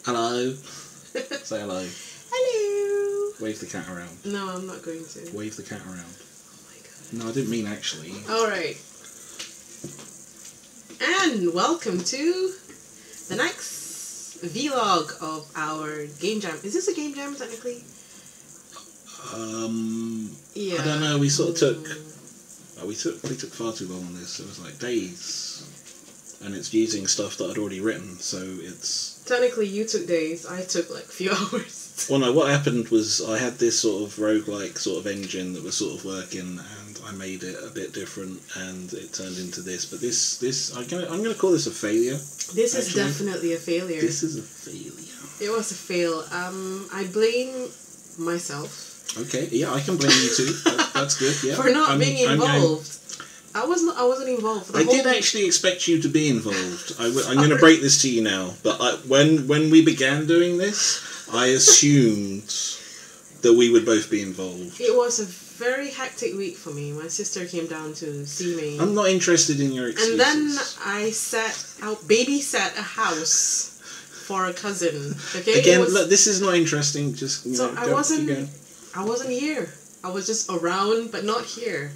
Hello. Say hello. Hello. Wave the cat around. No, I'm not going to. Wave the cat around. Oh my god. No, I didn't mean actually. Alright. And welcome to the next vlog of our game jam. Is this a game jam technically? Yeah. I don't know, we sort of took we took far too long on this. It was like days. And it's using stuff that I'd already written, so it's... Technically you took days, I took like a few hours. Well no, what happened was I had this sort of roguelike sort of engine that was sort of working, and I made it a bit different and it turned into this. But this I'm gonna call this a failure. This is definitely a failure. This is a failure. It was a fail. I blame myself. Okay, yeah, I can blame you too. That's good. Yeah, for not being involved. I wasn't involved. I did actually expect you to be involved. I'm going to break this to you now. But when we began doing this, I assumed that we would both be involved. It was a very hectic week for me. My sister came down to see me. I'm not interested in your excuses. And then I babysat a house for a cousin. Okay. Again, look, this is not interesting. Just I wasn't here. I was just around, but not here.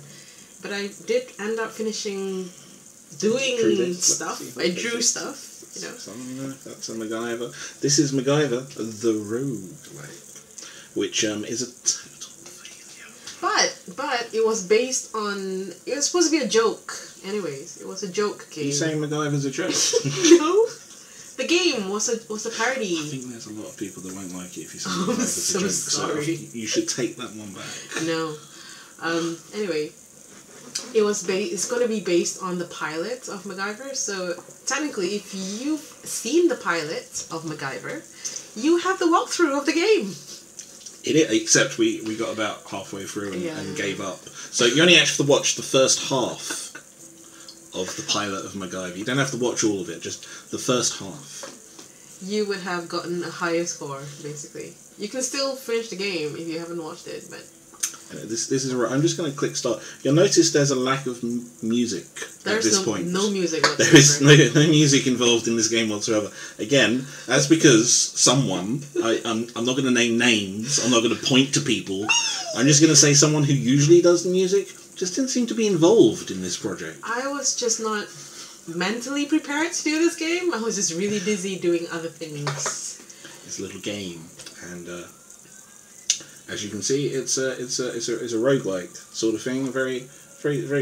But I did end up finishing doing stuff. I drew stuff, you know. That's a MacGyver. This is MacGyver, the roguelike, which is a total failure. But it was based on... It was supposed to be a joke. Anyways, it was a joke game. Are you saying MacGyver's a joke? No. The game was a parody. I think there's a lot of people that won't like it if you say MacGyver's a joke. Sorry. So you should take that one back. No. Anyway. It's going to be based on the pilot of MacGyver. So technically, if you've seen the pilot of MacGyver, you have the walkthrough of the game. Except we got about halfway through and gave up. So you only have to watch the first half of the pilot of MacGyver. You don't have to watch all of it, just the first half. You would have gotten a higher score, basically. You can still finish the game if you haven't watched it, but... This is I'm just going to click start. You'll notice there's a lack of music at this point. No music whatsoever. There is no music involved in this game whatsoever. Again, that's because someone, I'm not going to name names, I'm not going to point to people, I'm just going to say someone who usually does the music just didn't seem to be involved in this project. I was just not mentally prepared to do this game. I was just really busy doing other things. This little game, and as you can see, it's a roguelike sort of thing. Very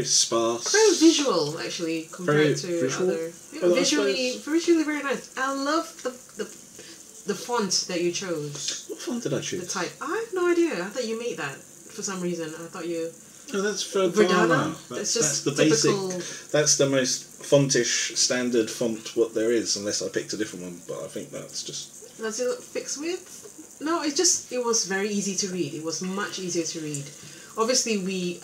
sparse. Very visual, actually, compared to visual? other. Yeah, visually very nice. I love the font that you chose. What font did I choose? The type. I have no idea. I thought you made that for some reason. I thought you. No, that's for Verdana. That's the typical... basic. That's the most fontish standard font what there is, unless I picked a different one. But I think that's just. Does it fix with? No, it was very easy to read. It was much easier to read. Obviously, we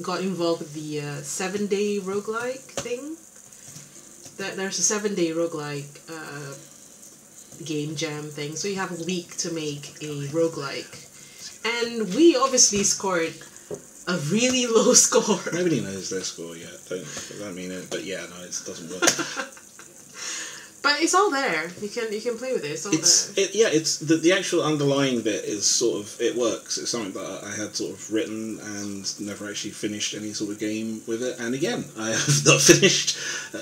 got involved with the 7-day roguelike thing. There's a 7-day roguelike game jam thing. So you have a week to make a roguelike. And we obviously scored a really low score. Nobody knows their score yet. Don't mean it. But yeah, no, it doesn't work. But it's all there. You can play with it. It's all there. It's the actual underlying bit is sort of, it works. It's something that I had sort of written and never actually finished any sort of game with it. And again, I have not finished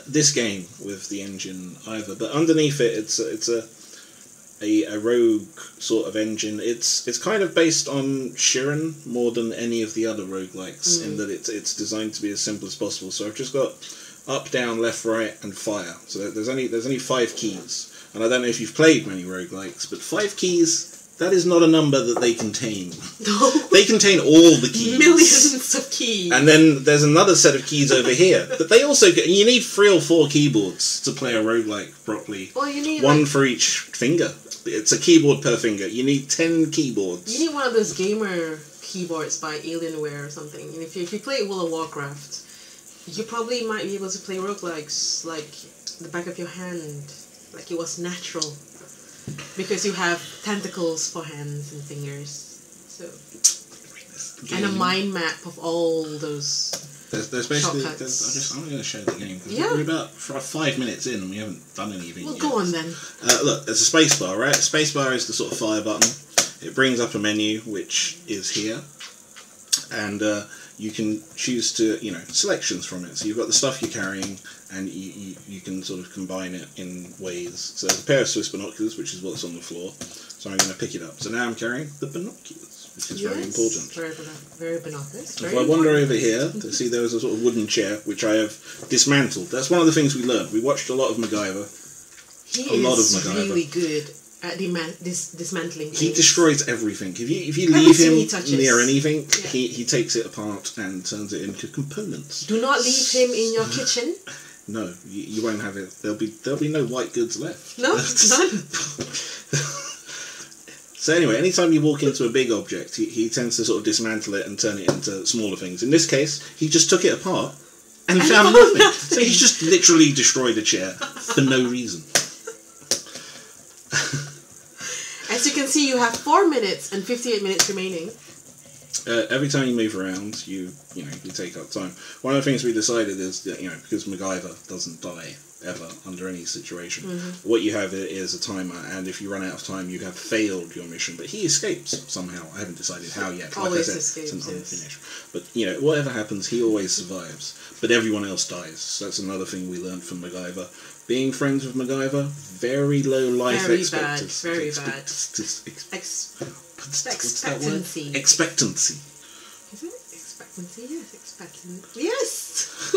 this game with the engine either. But underneath it, it's a rogue sort of engine. It's kind of based on Shiren more than any of the other roguelikes in that it's designed to be as simple as possible. So I've just got up, down, left, right, and fire. So there's only 5 keys. And I don't know if you've played many roguelikes, but 5 keys, that is not a number that they contain. No. They contain all the keys. Millions of keys. And then there's another set of keys over here. But they also you need 3 or 4 keyboards to play a roguelike properly. Well, you need one for each finger. It's a keyboard per finger. You need 10 keyboards. You need one of those gamer keyboards by Alienware or something. And if you play World of Warcraft, you probably might be able to play roguelikes like the back of your hand, like it was natural, because you have tentacles for hands and fingers. So game. And a mind map of all those. There's basically. Shortcuts. I'm going to show the game because we're about 5 minutes in and we haven't done anything. Well, yet. go on then. Look, there's a spacebar, right? Spacebar is the sort of fire button. It brings up a menu which is here, and you can choose to selections from it. So you've got the stuff you're carrying, and you can sort of combine it in ways. So there's a pair of Swiss binoculars, which is what's on the floor. So I'm going to pick it up. So now I'm carrying the binoculars, which is very important. Very binoculars. If I wander over here, to see there was a sort of wooden chair, which I have dismantled. That's one of the things we learned. We watched a lot of MacGyver. He is really good at dismantling things. He destroys everything. If you leave him near anything, yeah. he takes it apart and turns it into components. Do not leave him in your kitchen. No, you won't have it. There'll be no white goods left. No, none. So anyway, anytime you walk into a big object, he tends to sort of dismantle it and turn it into smaller things. In this case, he just took it apart and found nothing. So he just literally destroyed a chair for no reason. As you can see, you have 4 minutes and 58 minutes remaining. Every time you move around, you take up time. One of the things we decided is that because MacGyver doesn't die ever under any situation, what you have is a timer, and if you run out of time, you have failed your mission. But he escapes somehow. I haven't decided how yet. Like Always I said, escapes. it's an unfinished. But whatever happens, he always survives. But everyone else dies. So that's another thing we learned from MacGyver. Being friends with MacGyver, very low life expectancy. Very bad. Expectancy. Expectancy. Is it? Expectancy? Yes, expectancy. Yes!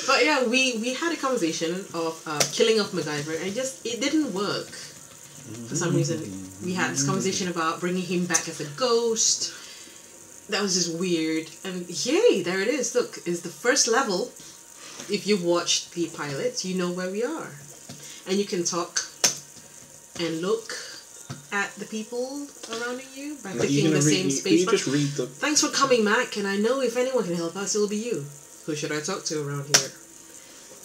But yeah, we had a conversation of killing off MacGyver, and it didn't work. For some reason, we had this conversation about bringing him back as a ghost. That was just weird. And yay, there it is. Look, it's the first level. If you watched the pilot, you know where we are. And you can talk and look at the people around you by clicking the same space bar. Thanks for coming, Mac, and I know if anyone can help us, it will be you. Who should I talk to around here?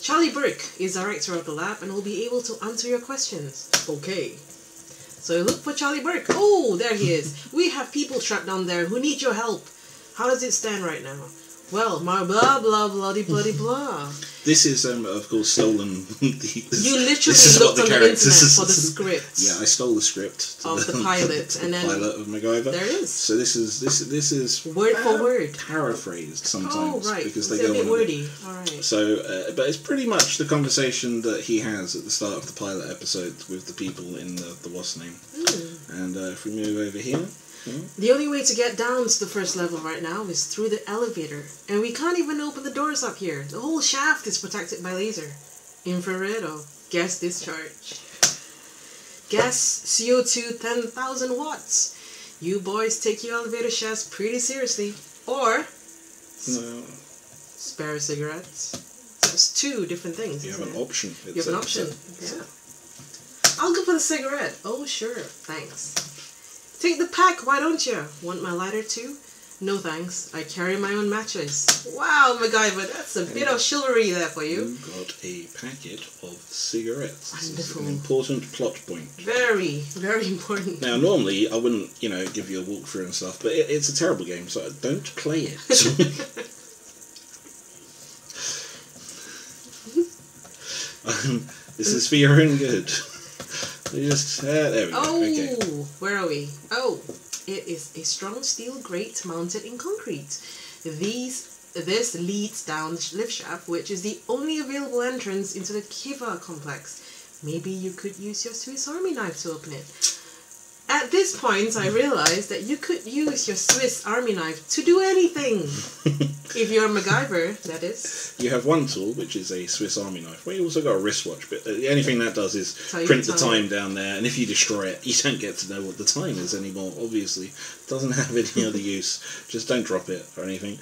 Charlie Burke is director of the lab and will be able to answer your questions. Okay. So look for Charlie Burke. Oh, there he is. We have people trapped down there who need your help. How does it stand right now? Well, my blah blah bloody bloody blah. This is, of course, stolen. You literally looked on the internet for the script. Yeah, I stole the script of the pilot, and then pilot of MacGyver. There it is. So this is word for word paraphrased sometimes. Oh right, because it's they a go bit on wordy. All right. So, but it's pretty much the conversation that he has at the start of the pilot episode with the people in the what's name. And if we move over here. The only way to get down to the first level right now is through the elevator. And we can't even open the doors up here. The whole shaft is protected by laser. Infrared or gas discharge. Gas CO2 10,000 watts. You boys take your elevator shafts pretty seriously. Or spare cigarettes. So it's two different things. You have an option. You have an option. Yeah. I'll go for the cigarette. Oh sure, thanks. Take the pack, why don't you? Want my lighter too? No thanks, I carry my own matches. Wow, MacGyver, that's a bit of chivalry there for you. You got a packet of cigarettes. Wonderful. This is an important plot point. Very, very important. Now, normally, I wouldn't, give you a walkthrough and stuff, but it's a terrible game, so don't play it. This is for your own good. There we go. Oh, okay. Where are we? Oh, it is a strong steel grate mounted in concrete. This leads down the lift shaft, which is the only available entrance into the Kiva complex. Maybe you could use your Swiss Army knife to open it. At this point, I realized that you could use your Swiss Army knife to do anything. If you're a MacGyver, that is. You have one tool, which is a Swiss Army knife. Well, you also got a wristwatch, but the only thing that does is print the time down there, and if you destroy it, you don't get to know what the time is anymore, obviously. It doesn't have any other use. Just don't drop it or anything.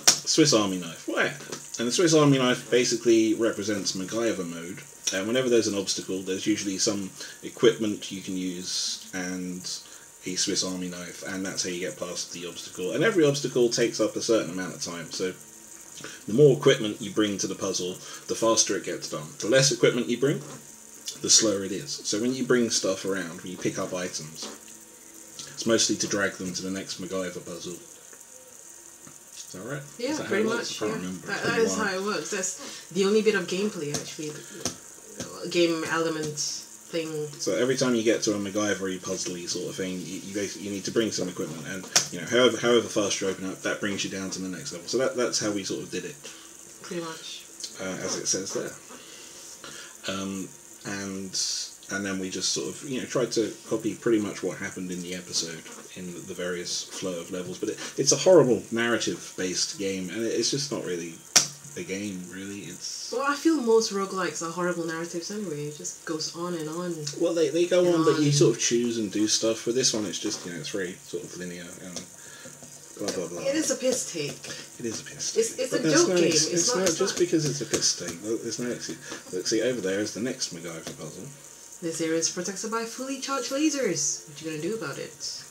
Swiss Army knife. Where? And the Swiss Army knife basically represents MacGyver mode. And whenever there's an obstacle, there's usually some equipment you can use and a Swiss Army knife, and that's how you get past the obstacle. And every obstacle takes up a certain amount of time, so the more equipment you bring to the puzzle, the faster it gets done. The less equipment you bring, the slower it is. So when you bring stuff around, when you pick up items, It's mostly to drag them to the next MacGyver puzzle. Is that right? Yeah, Is that pretty how it much. works? I can't remember. That is how it works. That's the only bit of gameplay, actually. Game element thing. So every time you get to a MacGyver-y, puzzly sort of thing, you basically you need to bring some equipment, and however fast you open up, that brings you down to the next level. So that's how we sort of did it. Pretty much. As it says there. And then we just sort of tried to copy pretty much what happened in the episode in the various flow of levels. But it's a horrible narrative-based game, and it's just not really a game, really. Well, I feel most roguelikes are horrible narratives anyway. It just goes on and on. Well, they go on, but you sort of choose and do stuff. For this one, it's just it's very sort of linear and blah blah blah. It is a piss take. It is a piss take. It's a joke game. It's not just because it's a piss take. There's no excuse. Look, see over there is the next MacGyver puzzle. This area is protected by fully charged lasers. What you gonna do about it?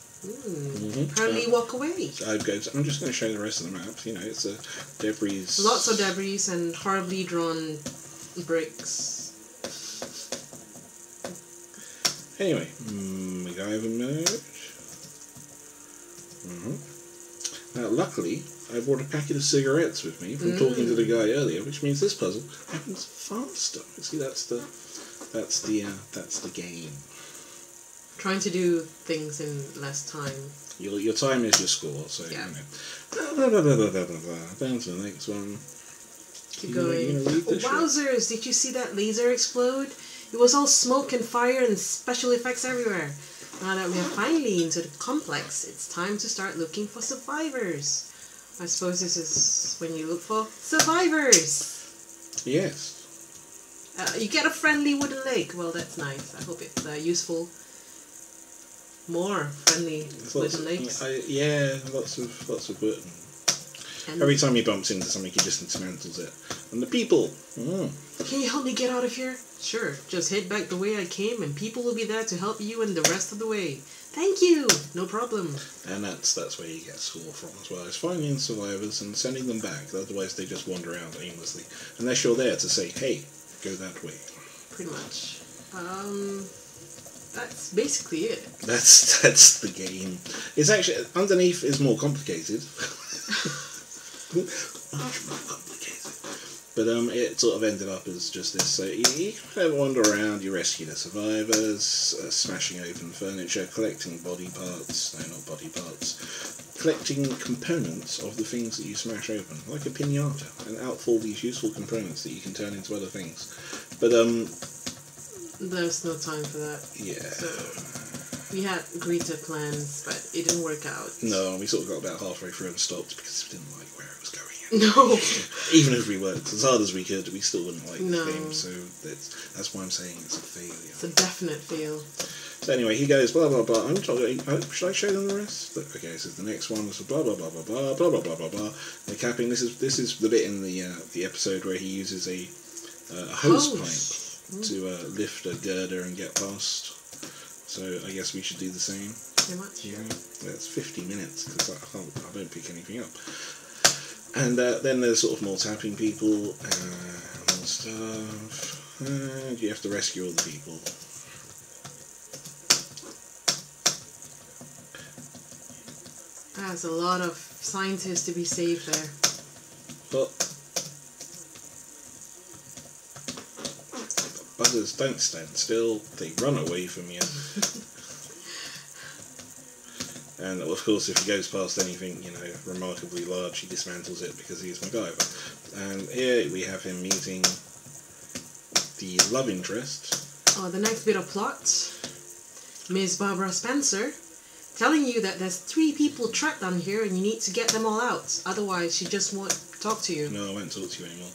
Apparently walk away. I'm just going to show the rest of the map. It's a debris. Lots of debris and horribly drawn bricks. Anyway, MacGyver mode. Now, luckily, I brought a packet of cigarettes with me from talking to the guy earlier, which means this puzzle happens faster. See, that's the game. Trying to do things in less time. Your time is your score, so yeah. Down to the next one. Keep going. Wowzers! Did you see that laser explode? It was all smoke and fire and special effects everywhere. Now that we are finally into the complex, it's time to start looking for survivors. I suppose this is when you look for survivors. Yes. You get a friendly wooden leg. Well, that's nice. I hope it's useful. More friendly wooden legs. Lots of wood. Every time he bumps into something, he just dismantles it. And the people. Can you help me get out of here? Sure. Just head back the way I came, and people will be there to help you and the rest of the way. Thank you. No problem. And that's where you get score from as well. It's finding survivors and sending them back. Otherwise, they just wander around aimlessly, unless you're there to say, "Hey, go that way." Pretty much. That's basically it. That's the game. It's actually underneath is more complicated. Much more complicated. But it sort of ended up as just this. So you wander around, you rescue the survivors, smashing open furniture, collecting body parts. No, not body parts. Collecting components of the things that you smash open, like a piñata, and out fall these useful components that you can turn into other things. But there's no time for that. Yeah. So we had agreed to plans, but it didn't work out. No, we sort of got about halfway through and stopped because we didn't like where it was going. No. Even if we worked as hard as we could, we still wouldn't like the game. So that's why I'm saying it's a failure. It's a definite fail. So anyway, he goes blah blah blah. Should I show them the rest? Okay, so the next one was blah blah blah blah blah blah blah blah blah blah. The capping. This is the bit in the episode where he uses a hose pipe to lift a girder and get past. So I guess we should do the same. Pretty much. Yeah, that's 50 minutes because I don't pick anything up. And then there's sort of more tapping people and stuff. And you have to rescue all the people. There's a lot of scientists to be saved there. But buggers don't stand still, they run away from you. And of course, if he goes past anything, remarkably large, he dismantles it because he's MacGyver. And here we have him meeting the love interest. Oh, the next bit of plot. Miss Barbara Spencer telling you that there's 3 people trapped down here and you need to get them all out. Otherwise, she just won't talk to you. No, I won't talk to you anymore.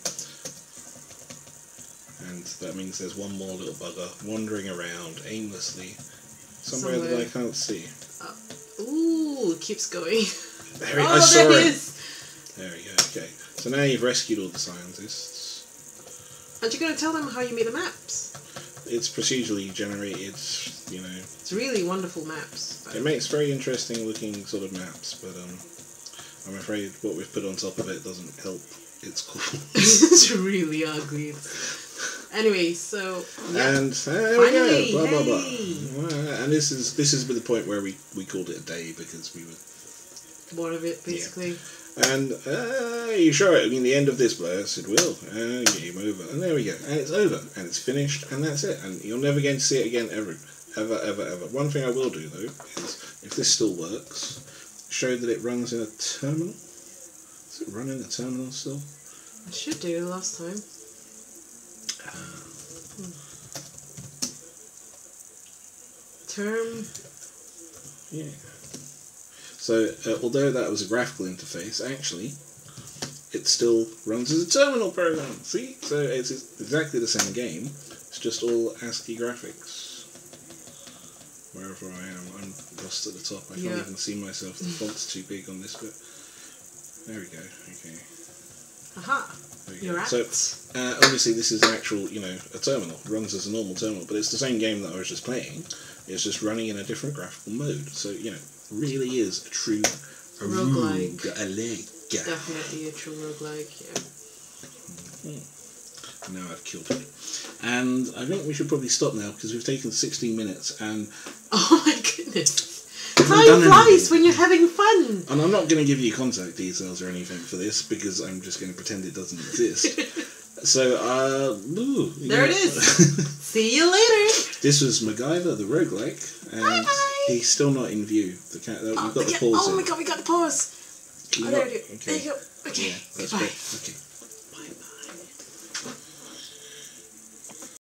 And that means there's one more little bugger wandering around aimlessly somewhere that I can't see. Ooh, it keeps going. There I saw there it. He is. There we go, okay. So now you've rescued all the scientists. Aren't you going to tell them how you made the maps? It's procedurally generated, It's really wonderful maps. It makes very interesting looking sort of maps, but I'm afraid what we've put on top of it doesn't help its cause. It's really ugly. Anyway, so yeah. And there Finally, we go. Blah blah hey. blah. And this is the point where we called it a day because we were bored of it, basically. And you sure? I mean, the end of this blur. I said, "Will game over?" And there we go. And it's over. And it's finished. And that's it. And you're never going to see it again ever. One thing I will do though is, if this still works, show that it runs in a terminal. Does it run in a terminal still? It should do last time. Term. Yeah. So, although that was a graphical interface, actually, it still runs as a terminal program. See? So, it's exactly the same game. It's just all ASCII graphics. Wherever I am, I'm lost at the top. I can't even see myself. The font's too big on this bit. There we go. Okay. Aha. You're right. So, obviously, this is an actual, a terminal. It runs as a normal terminal, but it's the same game that I was just playing. It's just running in a different graphical mode. So, really is a true roguelike. Definitely a true roguelike, yeah. Now I've killed it. And I think we should probably stop now because we've taken 16 minutes and... Oh my goodness. Time flies when you're having fun. And I'm not going to give you contact details or anything for this because I'm just going to pretend it doesn't exist. So, there it is. See you later. This was MacGyver, the roguelike, and bye-bye. He's still not in view. We've got the pause. Oh my god, we got the pause. There you go. Okay, yeah, that's goodbye. great. Okay.